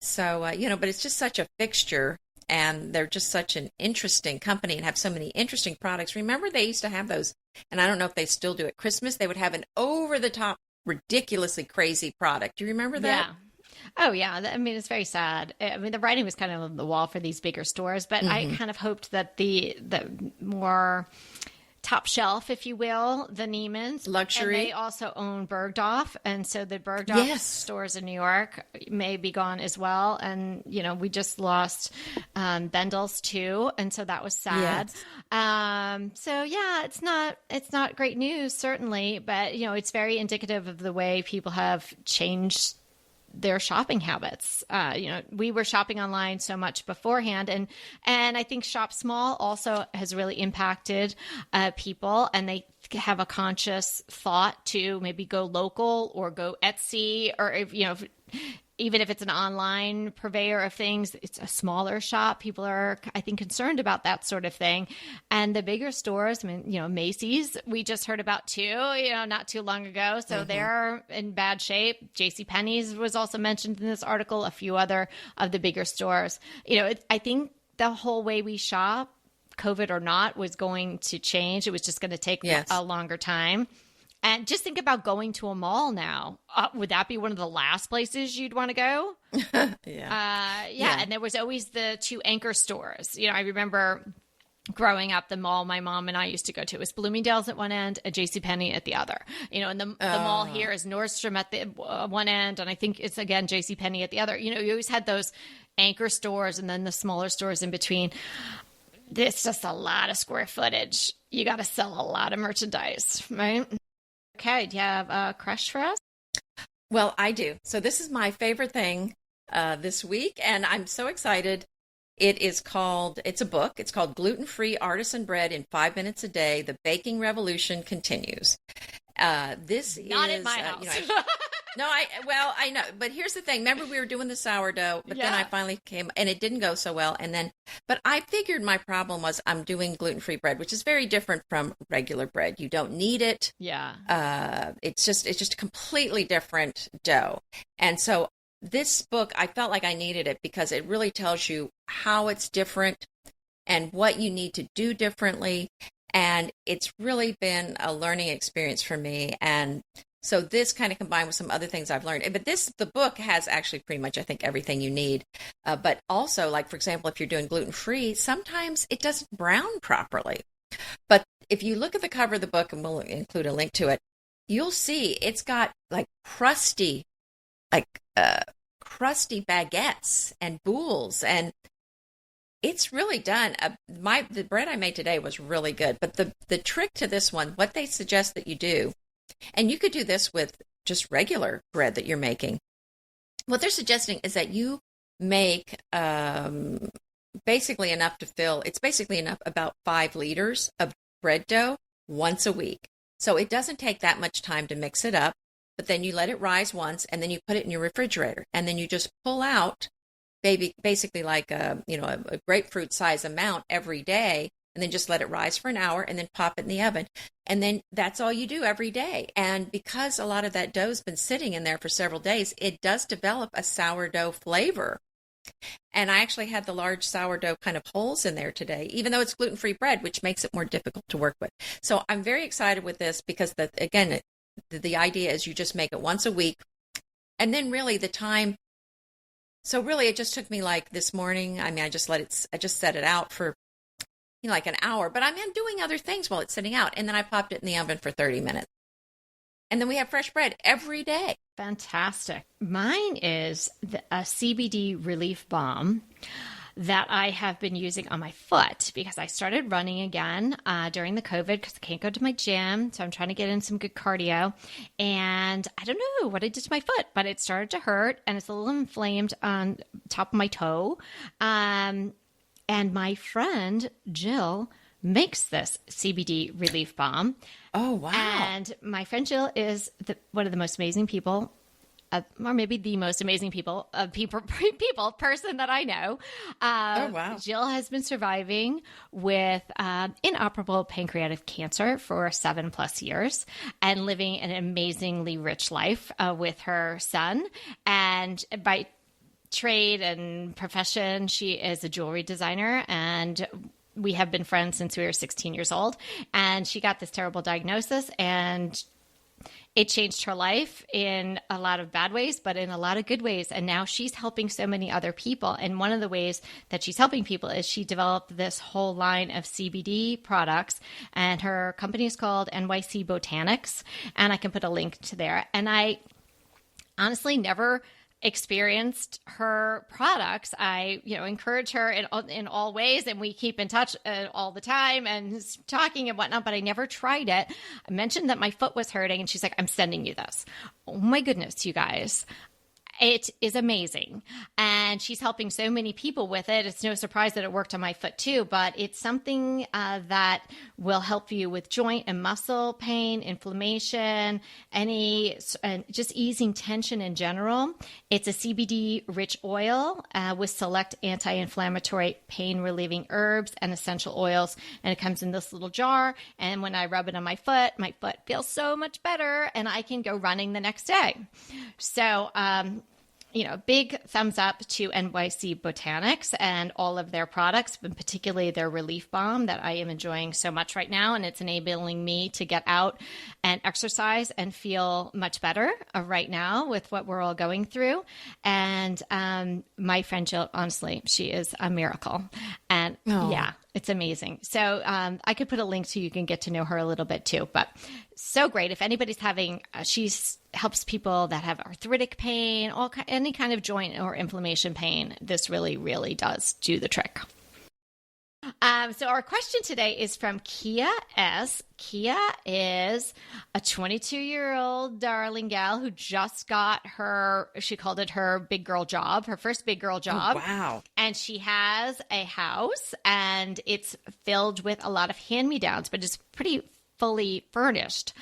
C: So, but it's just such a fixture. And they're just such an interesting company and have so many interesting products. Remember, they used to have those and I don't know if they still do at Christmas, they would have an over-the-top, ridiculously crazy product. Do you remember that?
B: Yeah. Oh, yeah. I mean, it's very sad. I mean, the writing was kind of on the wall for these bigger stores, but I kind of hoped that the more top shelf, if you will, the Neiman's.
C: Luxury.
B: And they also own Bergdorf. And so the Bergdorf
C: Yes.
B: stores in New York may be gone as well. And, you know, we just lost Bendel's too. And so that was sad.
C: Yes.
B: So yeah, it's not great news, certainly, but, you know, it's very indicative of the way people have changed their shopping habits. You know, we were shopping online so much beforehand, and I think shop small also has really impacted people, and they have a conscious thought to maybe go local or go Etsy, or if, you know, even if it's an online purveyor of things, it's a smaller shop. People are, I think, concerned about that sort of thing. And the bigger stores, I mean, you know, Macy's, we just heard about too, you know, not too long ago. So they're in bad shape. JCPenney's was also mentioned in this article, a few other of the bigger stores. You know, I think the whole way we shop, COVID or not, was going to change. It was just going to take a longer time. And just think about going to a mall now. Would that be one of the last places you'd want to go? Yeah. And there was always the two anchor stores. You know, I remember growing up, the mall my mom and I used to go to was Bloomingdale's at one end and JCPenney at the other. You know, and the mall here is Nordstrom at the one end, and I think it's, again, JCPenney at the other. You know, you always had those anchor stores and then the smaller stores in between. It's just a lot of square footage. You got to sell a lot of merchandise, right? Okay, do you have a crush for us?
C: Well, I do. So this is my favorite thing this week, and I'm so excited. It's a book. It's called Gluten-Free Artisan Bread in 5 Minutes a Day. The Baking Revolution Continues. This
B: Not
C: is
B: in my house.
C: I know. But here's the thing. Remember, we were doing the sourdough, but then I finally came, and it didn't go so well. But I figured my problem was I'm doing gluten-free bread, which is very different from regular bread. You don't need it.
B: Yeah.
C: It's just a completely different dough. And so this book, I felt like I needed it because it really tells you how it's different and what you need to do differently. And it's really been a learning experience for me. And so this kind of combined with some other things I've learned. But the book has actually pretty much, I think, everything you need. But also, like, for example, if you're doing gluten-free, sometimes it doesn't brown properly. But if you look at the cover of the book, and we'll include a link to it, you'll see it's got like crusty baguettes and boules, and it's really done. The bread I made today was really good. But the trick to this one, what they suggest that you do, and you could do this with just regular bread that you're making. What they're suggesting is that you make basically enough to fill. It's basically enough, about 5 liters of bread dough once a week. So it doesn't take that much time to mix it up. But then you let it rise once, and then you put it in your refrigerator, and then you just pull out, basically like a grapefruit size amount every day, and then just let it rise for an hour, and then pop it in the oven, and then that's all you do every day. And because a lot of that dough's been sitting in there for several days, it does develop a sourdough flavor. And I actually had the large sourdough kind of holes in there today, even though it's gluten-free bread, which makes it more difficult to work with. So I'm very excited with this because the idea is you just make it once a week, and then really the time. So really, it just took me like this morning. I mean, I just set it out for, like an hour, but I'm doing other things while it's sitting out, and then I popped it in the oven for 30 minutes, and then we have fresh bread every day.
B: Fantastic. Mine is a CBD relief balm that I have been using on my foot because I started running again during the COVID because I can't go to my gym. So I'm trying to get in some good cardio. And I don't know what I did to my foot, but it started to hurt and it's a little inflamed on top of my toe. And my friend, Jill, makes this CBD relief balm.
C: Oh, wow.
B: And my friend Jill is one of the most amazing people, or maybe the most amazing person that I know.
C: Oh, wow.
B: Jill has been surviving with inoperable pancreatic cancer for 7+ years and living an amazingly rich life with her son. And by trade and profession, she is a jewelry designer, and we have been friends since we were 16 years old. And she got this terrible diagnosis, and it changed her life in a lot of bad ways, but in a lot of good ways. And now she's helping so many other people. And one of the ways that she's helping people is she developed this whole line of CBD products, and her company is called NYC Botanics. And I can put a link to there. And I honestly never experienced her products. I, encourage her in all ways, and we keep in touch all the time and talking and whatnot, but I never tried it. I mentioned that my foot was hurting, and she's like, I'm sending you this. Oh my goodness, you guys. It is amazing. And she's helping so many people with it. It's no surprise that it worked on my foot too, but it's something that will help you with joint and muscle pain, inflammation, just easing tension in general. It's a CBD rich oil with select anti-inflammatory pain relieving herbs and essential oils. And it comes in this little jar. And when I rub it on my foot feels so much better, and I can go running the next day. So, big thumbs up to NYC Botanics and all of their products, but particularly their Relief Balm that I am enjoying so much right now. And it's enabling me to get out and exercise and feel much better right now with what we're all going through. And my friend Jill, honestly, she is a miracle. And yeah, it's amazing. So I could put a link so you can get to know her a little bit too. But so great. If anybody's having, she's helps people that have arthritic pain, any kind of joint or inflammation pain. This really, really does do the trick. So our question today is from Kia S. Kia is a 22-year-old darling gal who just got she called it her big girl job, her first big girl job.
C: Oh, wow.
B: And she has a house, and it's filled with a lot of hand-me-downs, but it's pretty fully furnished.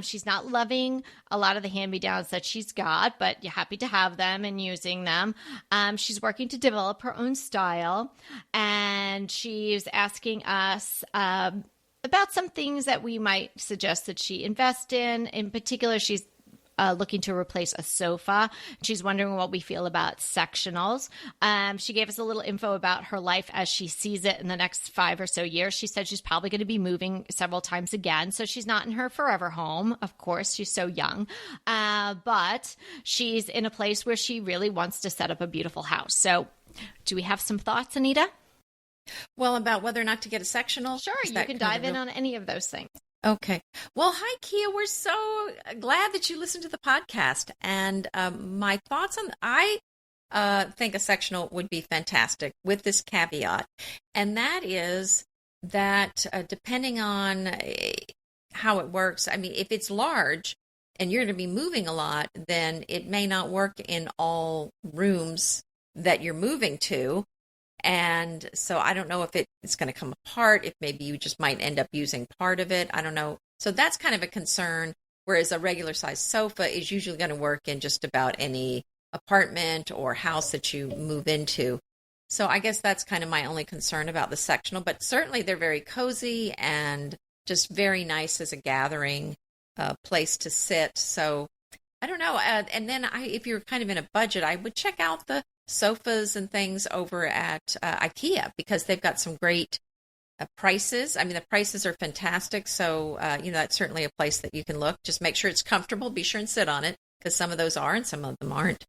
B: She's not loving a lot of the hand-me-downs that she's got, but you're happy to have them and using them. She's working to develop her own style, and she's asking us about some things that we might suggest that she invest in. In particular, she's looking to replace a sofa. She's wondering what we feel about sectionals. She gave us a little info about her life as she sees it in the next 5 or so years. She said she's probably going to be moving several times again, so she's not in her forever home. Of course, she's so young, but she's in a place where she really wants to set up a beautiful house. So do we have some thoughts, Anita?
C: Well, about whether or not to get a sectional?
B: Sure, you can dive in on any of those things.
C: Okay. Well, hi, Kia. We're so glad that you listened to the podcast. And my thoughts I think a sectional would be fantastic with this caveat. And that is that depending on how it works, I mean, if it's large and you're going to be moving a lot, then it may not work in all rooms that you're moving to. And so I don't know if it's going to come apart, if maybe you just might end up using part of it. I don't know. So that's kind of a concern, whereas a regular size sofa is usually going to work in just about any apartment or house that you move into. So I guess that's kind of my only concern about the sectional, but certainly they're very cozy and just very nice as a gathering place to sit. So I don't know. And then if you're kind of in a budget, I would check out the sofas and things over at IKEA, because they've got some great prices. I mean, the prices are fantastic. So, that's certainly a place that you can look. Just make sure it's comfortable. Be sure and sit on it, because some of those are and some of them aren't.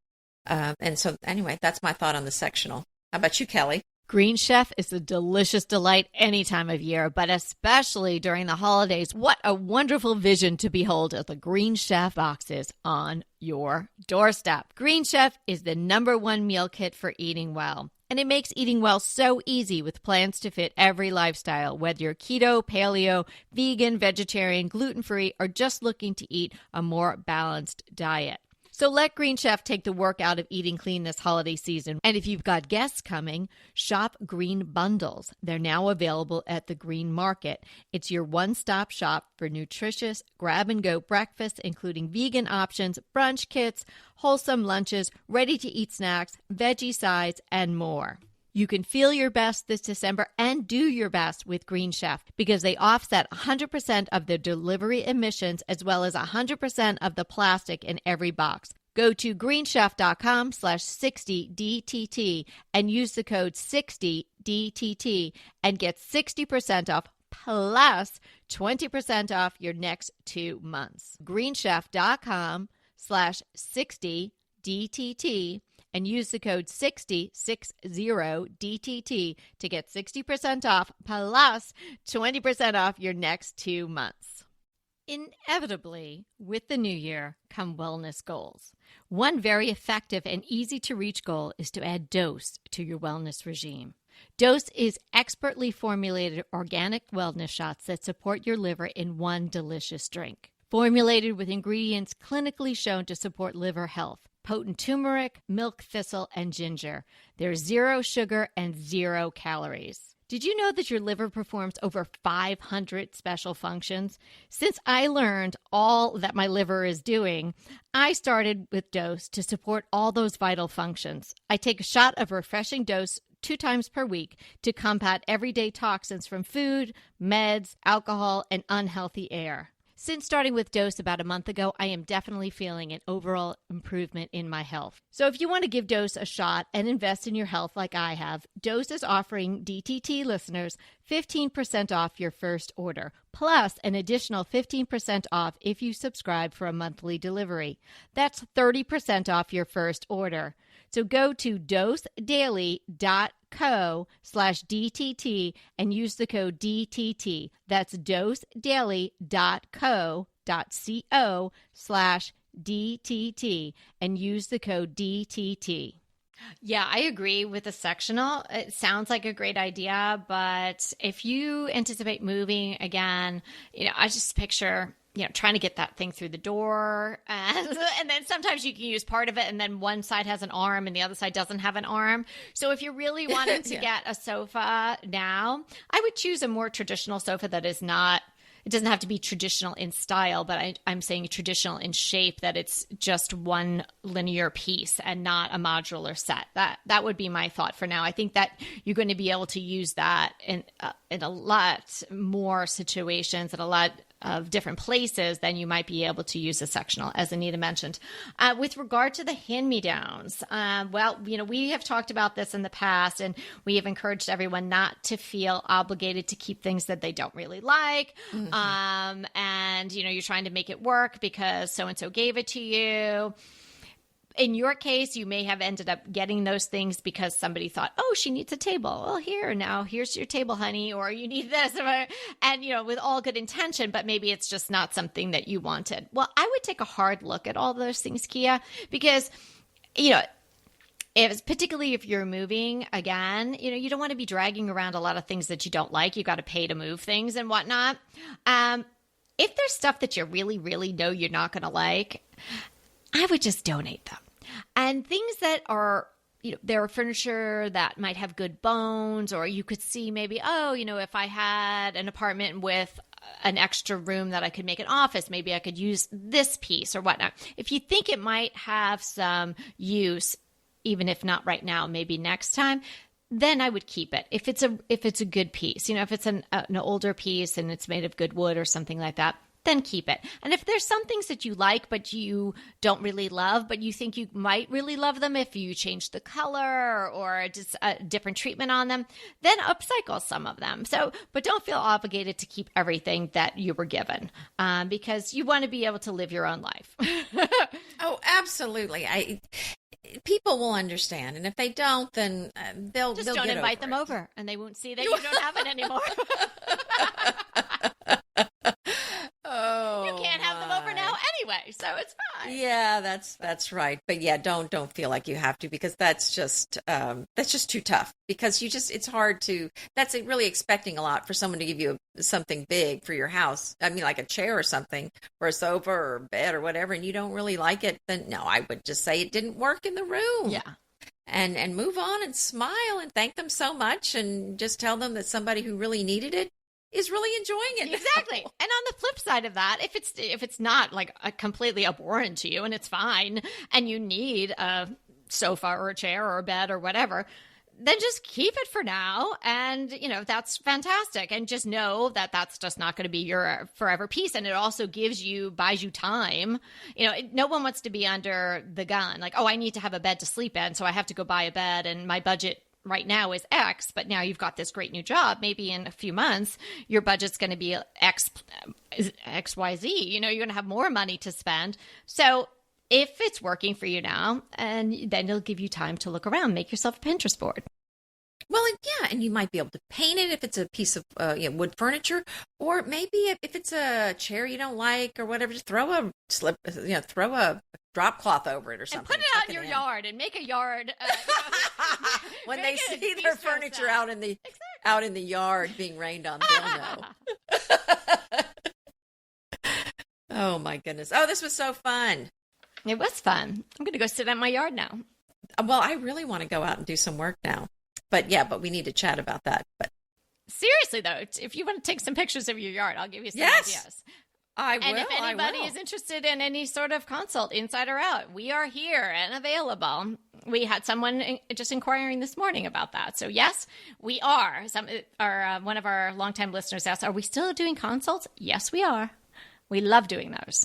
C: And so anyway, that's my thought on the sectional. How about you, Kelly?
B: Green Chef is a delicious delight any time of year, but especially during the holidays. What a wonderful vision to behold as the Green Chef boxes on your doorstep. Green Chef is the #1 meal kit for eating well. And it makes eating well so easy with plans to fit every lifestyle, whether you're keto, paleo, vegan, vegetarian, gluten-free, or just looking to eat a more balanced diet. So let Green Chef take the work out of eating clean this holiday season. And if you've got guests coming, shop Green Bundles. They're now available at the Green Market. It's your one-stop shop for nutritious grab-and-go breakfasts, including vegan options, brunch kits, wholesome lunches, ready-to-eat snacks, veggie sides, and more. You can feel your best this December and do your best with Green Chef, because they offset 100% of the delivery emissions as well as 100% of the plastic in every box. Go to greenchef.com/60DTT and use the code 60DTT and get 60% off plus 20% off your next 2 months. greenchef.com/60DTT and use the code 60DTT to get 60% off plus 20% off your next 2 months. Inevitably, with the new year come wellness goals. One very effective and easy to reach goal is to add Dose to your wellness regime. Dose is expertly formulated organic wellness shots that support your liver in one delicious drink. Formulated with ingredients clinically shown to support liver health. Potent turmeric, milk thistle, and ginger. There's 0 sugar and 0 calories. Did you know that your liver performs over 500 special functions? Since I learned all that my liver is doing, I started with Dose to support all those vital functions. I take a shot of refreshing Dose 2 times per week to combat everyday toxins from food, meds, alcohol, and unhealthy air. Since starting with Dose about a month ago, I am definitely feeling an overall improvement in my health. So if you want to give Dose a shot and invest in your health like I have, Dose is offering DTT listeners 15% off your first order, plus an additional 15% off if you subscribe for a monthly delivery. That's 30% off your first order. So go to dosedaily.co/DTT and use the code DTT. That's dosedaily.co.co/DTT and use the code DTT. Yeah, I agree with the sectional. It sounds like a great idea, but if you anticipate moving again, I just picture trying to get that thing through the door. And then sometimes you can use part of it and then one side has an arm and the other side doesn't have an arm. So if you really wanted to get a sofa now, I would choose a more traditional sofa that is not, it doesn't have to be traditional in style, but I'm saying traditional in shape, that it's just one linear piece and not a modular set. That would be my thought for now. I think that you're going to be able to use that in a lot more situations and a lot of different places than you might be able to use a sectional, as Anita mentioned. With regard to the hand-me-downs, we have talked about this in the past, and we have encouraged everyone not to feel obligated to keep things that they don't really like. Mm-hmm. And, you're trying to make it work because so-and-so gave it to you. In your case, you may have ended up getting those things because somebody thought, oh, she needs a table. Well, here's your table, honey, or you need this. And, with all good intention, but maybe it's just not something that you wanted. Well, I would take a hard look at all those things, Kia, because, particularly if you're moving again, you don't want to be dragging around a lot of things that you don't like. You got to pay to move things and whatnot. If there's stuff that you really, really know you're not going to like, I would just donate them. And things that are, there are furniture that might have good bones, or you could see maybe, if I had an apartment with an extra room that I could make an office, maybe I could use this piece or whatnot. If you think it might have some use, even if not right now, maybe next time, then I would keep it. If it's a good piece, if it's an older piece and it's made of good wood or something like that, then keep it. And if there's some things that you like but you don't really love, but you think you might really love them if you change the color or just a different treatment on them, then upcycle some of them. But don't feel obligated to keep everything that you were given, because you want to be able to live your own life.
C: Oh, absolutely. People will understand, and if they don't, then they'll
B: just don't invite them over, and they won't see that you don't have it anymore.
C: Oh,
B: you can't have them over now anyway, so it's fine.
C: Yeah, that's right. But yeah, don't feel like you have to, because that's just too tough. Because it's hard to. That's really expecting a lot for someone to give you something big for your house. I mean, like a chair or something, or a sofa or a bed or whatever, and you don't really like it. Then no, I would just say it didn't work in the room.
B: Yeah.
C: And move on and smile and thank them so much, and just tell them that somebody who really needed it is really enjoying it.
B: Exactly. And on the flip side of that, if it's not like completely abhorrent to you and it's fine, and you need a sofa or a chair or a bed or whatever, then just keep it for now. And, that's fantastic. And just know that that's just not going to be your forever piece. And it also buys you time. No one wants to be under the gun. Like, oh, I need to have a bed to sleep in, so I have to go buy a bed, and my budget right now is X, but now you've got this great new job. Maybe in a few months, your budget's going to be XYZ. You're going to have more money to spend. So if it's working for you now, and then it'll give you time to look around, make yourself a Pinterest board.
C: Well, and you might be able to paint it if it's a piece of wood furniture, or maybe if it's a chair you don't like or whatever, just throw a drop cloth over it or something.
B: And put it out in your yard and make a yard.
C: When they see their furniture out in the yard being rained on, they'll know. Oh my goodness! Oh, this was so fun.
B: It was fun. I'm going to go sit in my yard now.
C: Well, I really want to go out and do some work now. But we need to chat about that. But
B: seriously, though, if you want to take some pictures of your yard, I'll give you some ideas.
C: I will.
B: And if anybody is interested in any sort of consult, inside or out, we are here and available. We had someone just inquiring this morning about that. So yes, we are. One of our longtime listeners asked, "Are we still doing consults?" Yes, we are. We love doing those.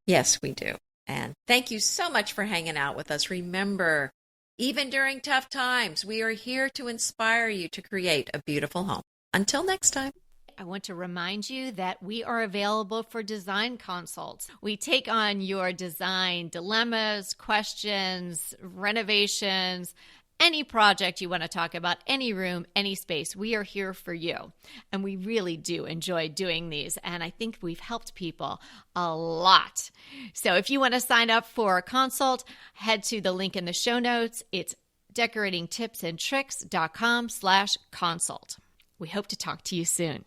C: Yes, we do. And thank you so much for hanging out with us. Remember, even during tough times, we are here to inspire you to create a beautiful home. Until next time.
B: I want to remind you that we are available for design consults. We take on your design dilemmas, questions, renovations, any project you want to talk about, any room, any space. We are here for you. And we really do enjoy doing these. And I think we've helped people a lot. So if you want to sign up for a consult, head to the link in the show notes. It's decoratingtipsandtricks.com/consult. We hope to talk to you soon.